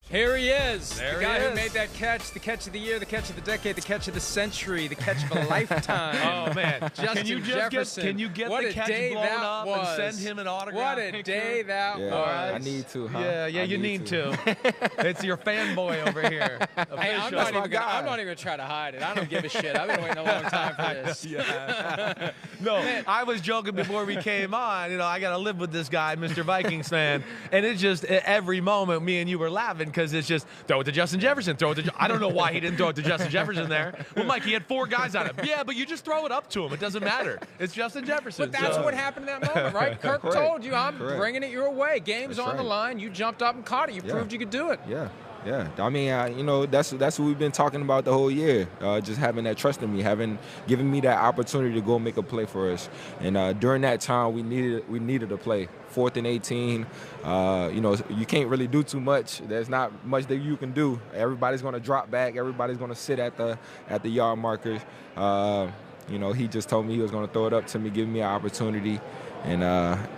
Here he is, There the guy he who is. made that catch, the catch of the year, the catch of the decade, the catch of the century, the catch of a lifetime. Oh, man. Justin Jefferson. Can you get what the a catch day blown that up was. and send him an autograph What a picture? day that Yeah, was. I need to, huh? Yeah, I you need to. It's your fanboy over here. Hey, I'm Official. not even gonna try to hide it. I don't give a shit. I've been waiting a long time for this. No, I was joking before we came on. I got to live with this guy, Mr. Vikings fan. And it's just every moment me and you were laughing because it's just throw it to Justin Jefferson. I don't know why he didn't throw it to Justin Jefferson there. Well, Mike, he had 4 guys on him. Yeah, but you just throw it up to him. It doesn't matter. It's Justin Jefferson. But that's what happened in that moment, right? Kirk told you, I'm Correct. bringing it your way. Game's That's on the right. line. You jumped up and caught it. You proved you could do it. Yeah. I mean, that's what we've been talking about the whole year. Just having that trust in me, giving me that opportunity to go make a play for us. And during that time, we needed a play. 4th and 18. You can't really do too much. There's not much that you can do. Everybody's going to drop back. Everybody's going to sit at the yard markers. He just told me he was going to throw it up to me, giving me an opportunity. And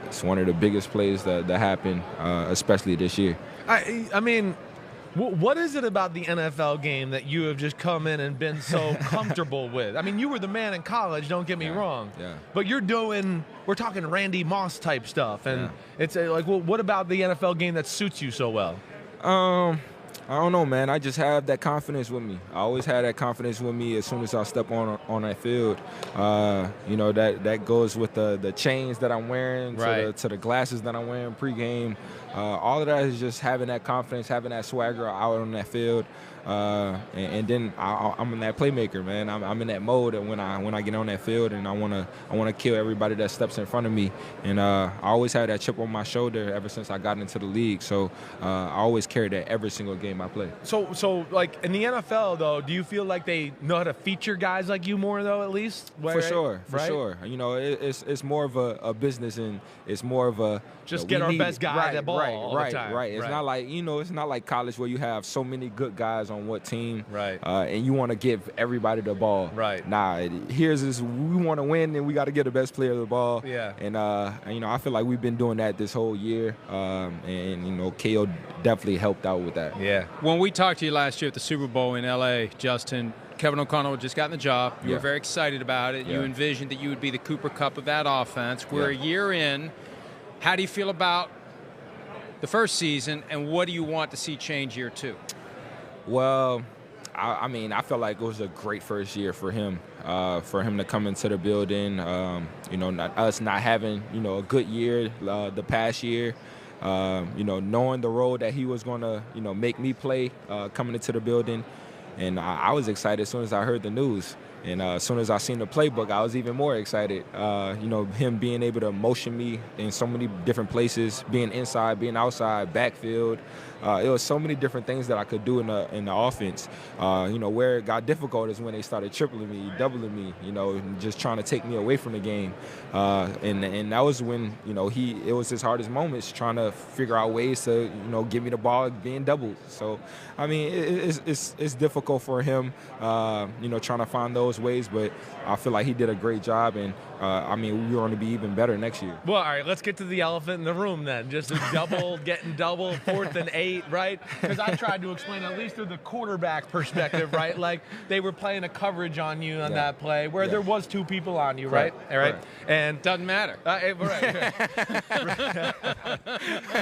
it's one of the biggest plays that happened, especially this year. I mean, what is it about the NFL game that you have just come in and been so comfortable with? I mean, you were the man in college, don't get me wrong. Yeah. But we're talking Randy Moss type stuff. And it's what about the NFL game that suits you so well? I don't know, man. I just have that confidence with me. I always had that confidence with me as soon as I step on that field. That goes with the chains that I'm wearing, to the glasses that I'm wearing pregame. All of that is just having that confidence, having that swagger out on that field. And then I'm in that playmaker, man. I'm in that mode, and when I get on that field, and I wanna kill everybody that steps in front of me. And I always had that chip on my shoulder ever since I got into the league. So I always carry that every single game I play. So like in the NFL though, do you feel like they know how to feature guys like you more though, at least? For sure. It's more of a business, and it's more of a just get our best guy the ball all the time. Right. It's not like it's not like college where you have so many good guys on what team, right? And you want to give everybody the ball, right? Nah, here's this. We want to win, and we got to get the best player the ball. Yeah. And I feel like we've been doing that this whole year, and KO definitely helped out with that. Yeah. When we talked to you last year at the Super Bowl in LA, Justin, Kevin O'Connell had just gotten the job. You were very excited about it. You envisioned that you would be the Cooper Kupp of that offense. We're a year in. How do you feel about the first season, and what do you want to see change year 2? Well, I felt like it was a great first year for him to come into the building. Not having a good year the past year. Knowing the role that he was going to make me play coming into the building, and I was excited as soon as I heard the news. And as soon as I seen the playbook, I was even more excited. Him being able to motion me in so many different places, being inside, being outside, backfield. It was so many different things that I could do in the offense. Where it got difficult is when they started tripling me, doubling me, and just trying to take me away from the game. And that was when, it was his hardest moments, trying to figure out ways to, give me the ball being doubled. So, I mean, it's difficult for him, trying to find those ways, but I feel like he did a great job, and we're going to be even better next year. Well, all right, let's get to the elephant in the room then. Just getting double, 4th and 8, right? Because I tried to explain, at least through the quarterback perspective, right? Like they were playing a coverage on you on that play where there was 2 people on you, right? All right, and doesn't matter. Right.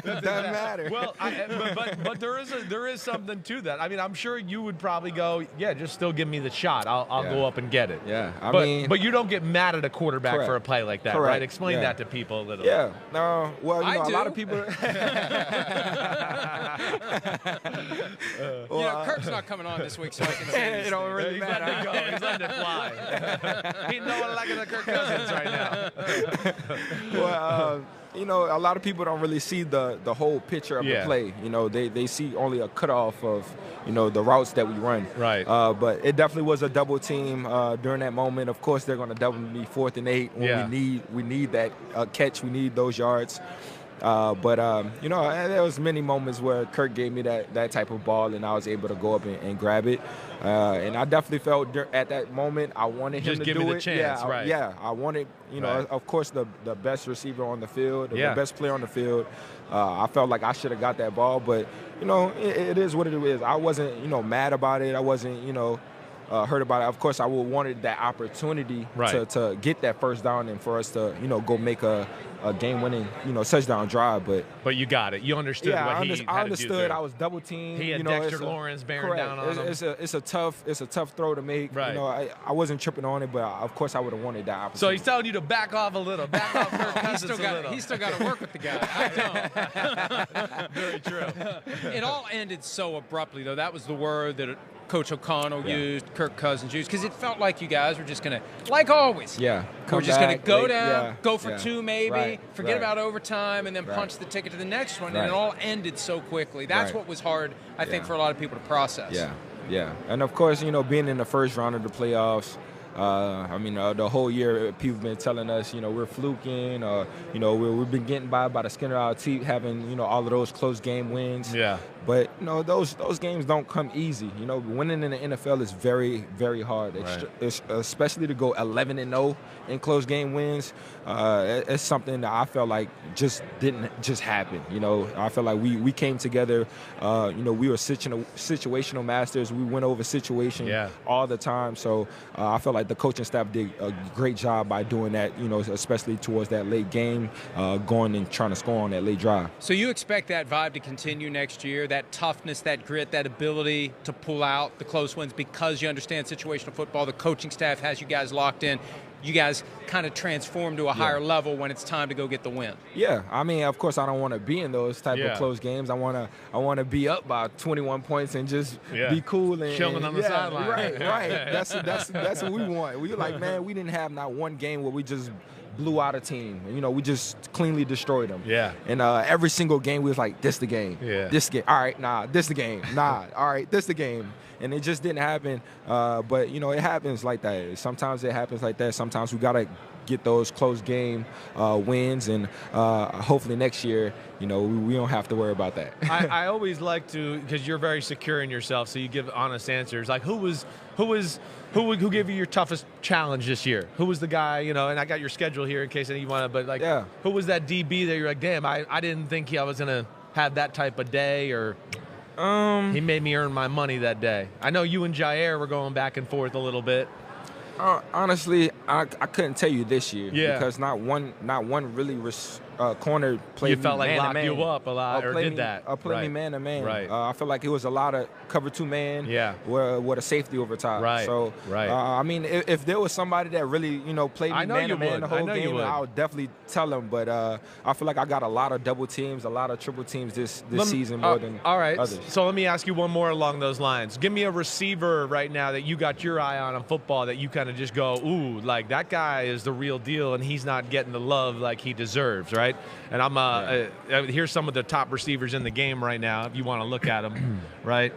Doesn't matter. Well, but there is something to that. I mean, I'm sure you would probably go, just still give me the shot. I'll go up and get it. Yeah, but you don't get mad at a quarterback for a play like that, right? Explain that to people a little. Yeah. No. Well, I do. a lot of people. Kirk's not coming on this week, so I can say it don't really He's matter. letting it go. He's letting it fly. He's no one liking the Kirk Cousins right now. Well, a lot of people don't really see the whole picture of the play. They see only a cutoff of, the routes that we run. Right. But it definitely was a double team during that moment. Of course, they're going to double me 4th and 8 when we need that catch. We need those yards. But there was many moments where Kirk gave me that type of ball, and I was able to go up and grab it. And I definitely felt at that moment I wanted him to do it. Just give me the chance, right? I wanted, of course, the best receiver on the field, the best player on the field, I felt like I should have got that ball, but it is what it is. I wasn't mad about it. I wasn't hurt about it. Of course, I would wanted that opportunity to get that first down and for us to go make a game-winning touchdown drive. But you got it. You understood what he had to do. I understood. I was double teamed. He had Dexter Lawrence bearing down on him. It's a tough throw to make. Right. I wasn't tripping on it, but of course I would have wanted that opportunity. So he's telling you to back off a little. Back off Kirk Cousins a little. He's still got to work with the guy. I don't. Very true. It all ended so abruptly, though. That was the word that Coach O'Connell used, Kirk Cousins used, because it felt like you guys were just going to, like always, we're just going to go down, go for two maybe, forget about overtime, and then punch the ticket to the next one, and it all ended so quickly. That's what was hard, I think, for a lot of people to process. Yeah. And, of course, being in the first round of the playoffs, the whole year people have been telling us, we're fluking, we've been getting by the skin of our teeth, having, all of those close game wins. Yeah. But, those games don't come easy. Winning in the NFL is very, very hard. It's especially to go 11-0 in close game wins. It's something that I felt like just didn't just happen. I felt like we came together. We were situational masters. We went over situation all the time. So I felt like the coaching staff did a great job by doing that, especially towards that late game, going and trying to score on that late drive. So you expect that vibe to continue next year, that toughness, that grit, that ability to pull out the close wins because you understand situational football. The coaching staff has you guys locked in. You guys kind of transform to a higher level when it's time to go get the win. Yeah, of course, I don't want to be in those type of close games. I want to be up by 21 points and just be cool and chilling on the sideline. Right. That's what we want. We were like, man, we didn't have not one game where we just blew out a team. We just cleanly destroyed them. Yeah. And every single game we was like, this the game. Yeah. This game. All right, nah, this the game. Nah, all right, this the game. And it just didn't happen. But, it happens like that. Sometimes it happens like that. Sometimes we got to get those close game wins. And hopefully next year, we don't have to worry about that. I always like to, because you're very secure in yourself, so you give honest answers. Like, who gave you your toughest challenge this year? Who was the guy, and I got your schedule here in case you want to, but who was that DB that you're like, damn, I didn't think I was going to have that type of day, or he made me earn my money that day? I know you and Jair were going back and forth a little bit. Honestly, I couldn't tell you this year because not one really corner played me felt like man locked to man. You up a lot or did that. Played me man to man. Right. I feel like it was a lot of cover two man with a safety over top. Right. So if there was somebody that really played me man to man the whole game, I would definitely tell them. But I feel like I got a lot of double teams, a lot of triple teams this season more than others. So let me ask you one more along those lines. Give me a receiver right now that you got your eye on football that you kind of just go, ooh, like that guy is the real deal and he's not getting the love like he deserves, right? And here's some of the top receivers in the game right now if you want to look at them, right?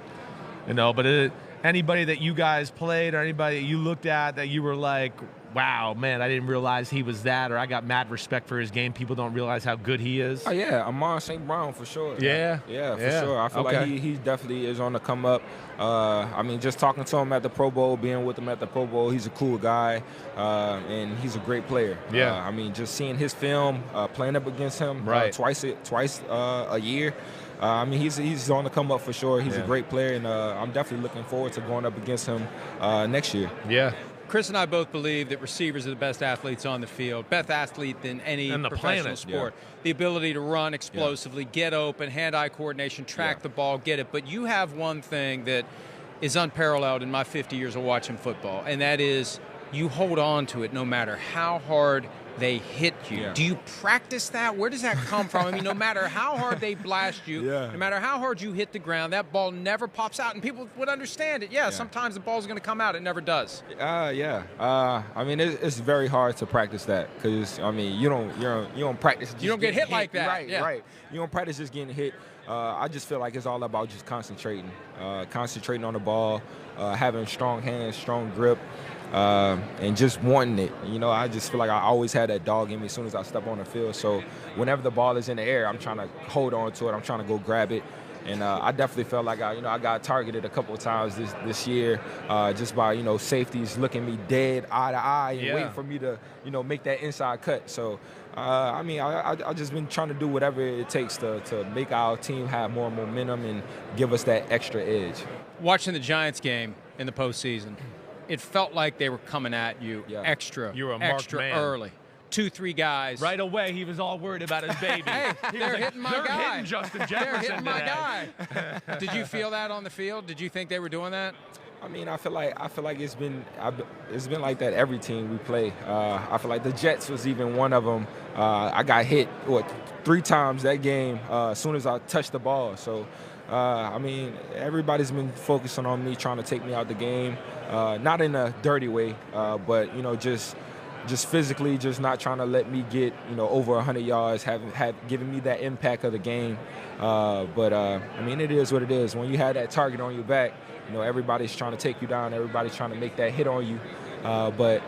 But anybody that you guys played or anybody that you looked at that you were like, wow, man, I didn't realize he was that, or I got mad respect for his game. People don't realize how good he is. Oh, yeah, Amon St. Brown for sure. Yeah, for sure. I feel like he definitely is on the come up. Just talking to him at the Pro Bowl, being with him at the Pro Bowl, he's a cool guy, and he's a great player. Yeah. Just seeing his film, playing up against him twice a year. He's on the come up for sure. He's a great player, and I'm definitely looking forward to going up against him next year. Yeah. Chris and I both believe that receivers are the best athletes on the field, best athlete than any professional sport. The ability to run explosively, get open, hand-eye coordination, track the ball, get it. But you have one thing that is unparalleled in my 50 years of watching football, and that is you hold on to it no matter how hard they hit you. Yeah. Do you practice that? Where does that come from? No matter how hard they blast you, no matter how hard you hit the ground, that ball never pops out, and people would understand it. Sometimes the ball's going to come out. It never does. It's very hard to practice that because you don't practice. You don't get hit like that. Right. You don't practice just getting hit. I just feel like it's all about just concentrating on the ball, having strong hands, strong grip. And just wanting it. I just feel like I always had that dog in me as soon as I step on the field. So whenever the ball is in the air, I'm trying to hold on to it. I'm trying to go grab it. And I definitely felt like I got targeted a couple of times this year, just by safeties looking me dead eye to eye and waiting for me to make that inside cut. So I just been trying to do whatever it takes to make our team have more momentum and give us that extra edge. Watching the Giants game in the postseason, it felt like they were coming at you extra early. 2-3 guys. Right away, he was all worried about his baby. Hey, they're hitting my guy. They're hitting Justin Jefferson They're hitting my today. guy. Did you feel that on the field? Did you think they were doing that? I mean, I feel like it's been like that every team we play. I feel like the Jets was even one of them. I got hit 3 times that game as soon as I touched the ball. So, everybody's been focusing on me, trying to take me out the game. Not in a dirty way, but just physically, just not trying to let me get over 100 yards, giving me that impact of the game. It is what it is. When you have that target on your back, everybody's trying to take you down. Everybody's trying to make that hit on you. But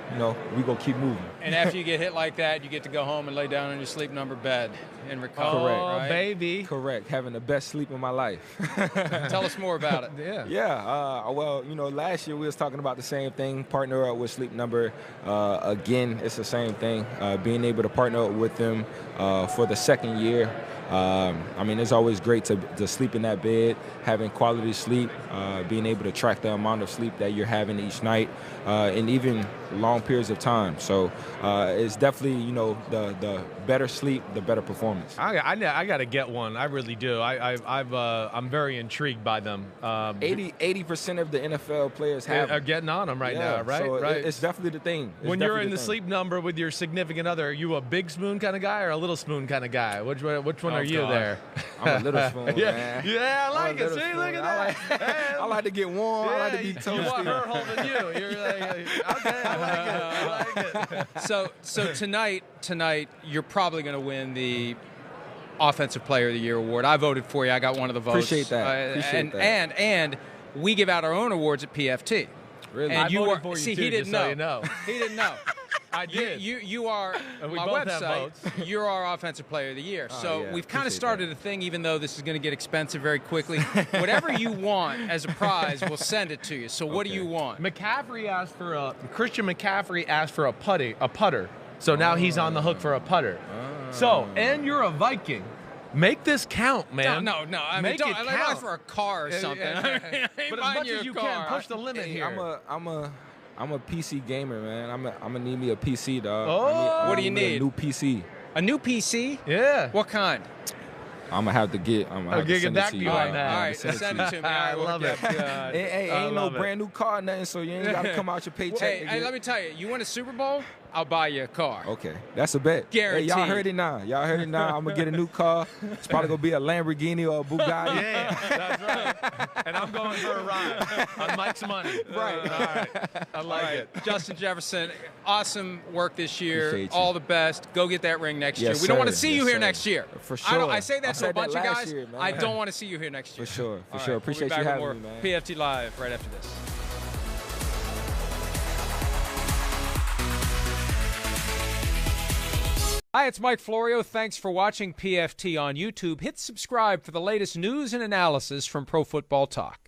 we gonna keep moving. And after you get hit like that, you get to go home and lay down in your sleep number bed and recover. Correct. Right? Baby. Correct. Having the best sleep of my life. Tell us more about it. Yeah. Last year we was talking about the same thing. Partner up with Sleep Number. Again, it's the same thing. Being able to partner up with them for the second year. It's always great to sleep in that bed, having quality sleep, being able to track the amount of sleep that you're having each night, and even long periods of time. So it's definitely, the better sleep, the better performance. I got to get one. I really do. I'm very intrigued by them. 80% of the NFL players are getting on them right now, right? So right. It's definitely the thing. When you're in the Sleep Number with your significant other, are you a big spoon kind of guy or a little spoon kind of guy? Which one are you there? I'm a little spoon, man. Yeah, I like it. See, spoon. look at that. I like to get warm. I like to be toasty. You want her holding you. You're like, okay, I like it. So tonight, you're probably going to win the Offensive Player of the Year award. I voted for you. I got one of the votes. Appreciate that. And we give out our own awards at PFT. Really? And I voted for you see, too, he didn't know. So you know. He didn't know. I did. You are and we my both have website. votes. You're our Offensive Player of the Year. So we've kind of started a thing, even though this is going to get expensive very quickly. Whatever you want as a prize, we'll send it to you. So what do you want? Christian McCaffrey asked for a putter. So now he's on the hook for a putter. So, and you're a Viking. Make this count, man. No. I mean, don't like for a car or something. But as much as you can, push the limit here. I'm a PC gamer, man. I'm gonna need me a PC, dog. Oh, what do you need? A new PC. A new PC? Yeah. What kind? I'm gonna have to get. I'll get back to you on that. All right, send it to me. I love it. Ain't no brand new car, nothing. So you ain't gotta come out your paycheck. Hey, let me tell you. You win a Super Bowl, I'll buy you a car. Okay, that's a bet. Guaranteed. Hey, y'all heard it now. I'm gonna get a new car. It's probably gonna be a Lamborghini or a Bugatti. Yeah, that's right. And I'm going for a ride on Mike's money. Right. All right. I like it. Justin Jefferson, awesome work this year. Appreciate you. All the best. Go get that ring next year. Yes, We don't want to sir. see you Yes, here sir. next year. For sure. I say that I to a said bunch that of last guys. year, man. I don't want to see you here next year. For sure. All right, Appreciate we'll be you back having with me, more man. PFT Live right after this. Hi, it's Mike Florio. Thanks for watching PFT on YouTube. Hit subscribe for the latest news and analysis from Pro Football Talk.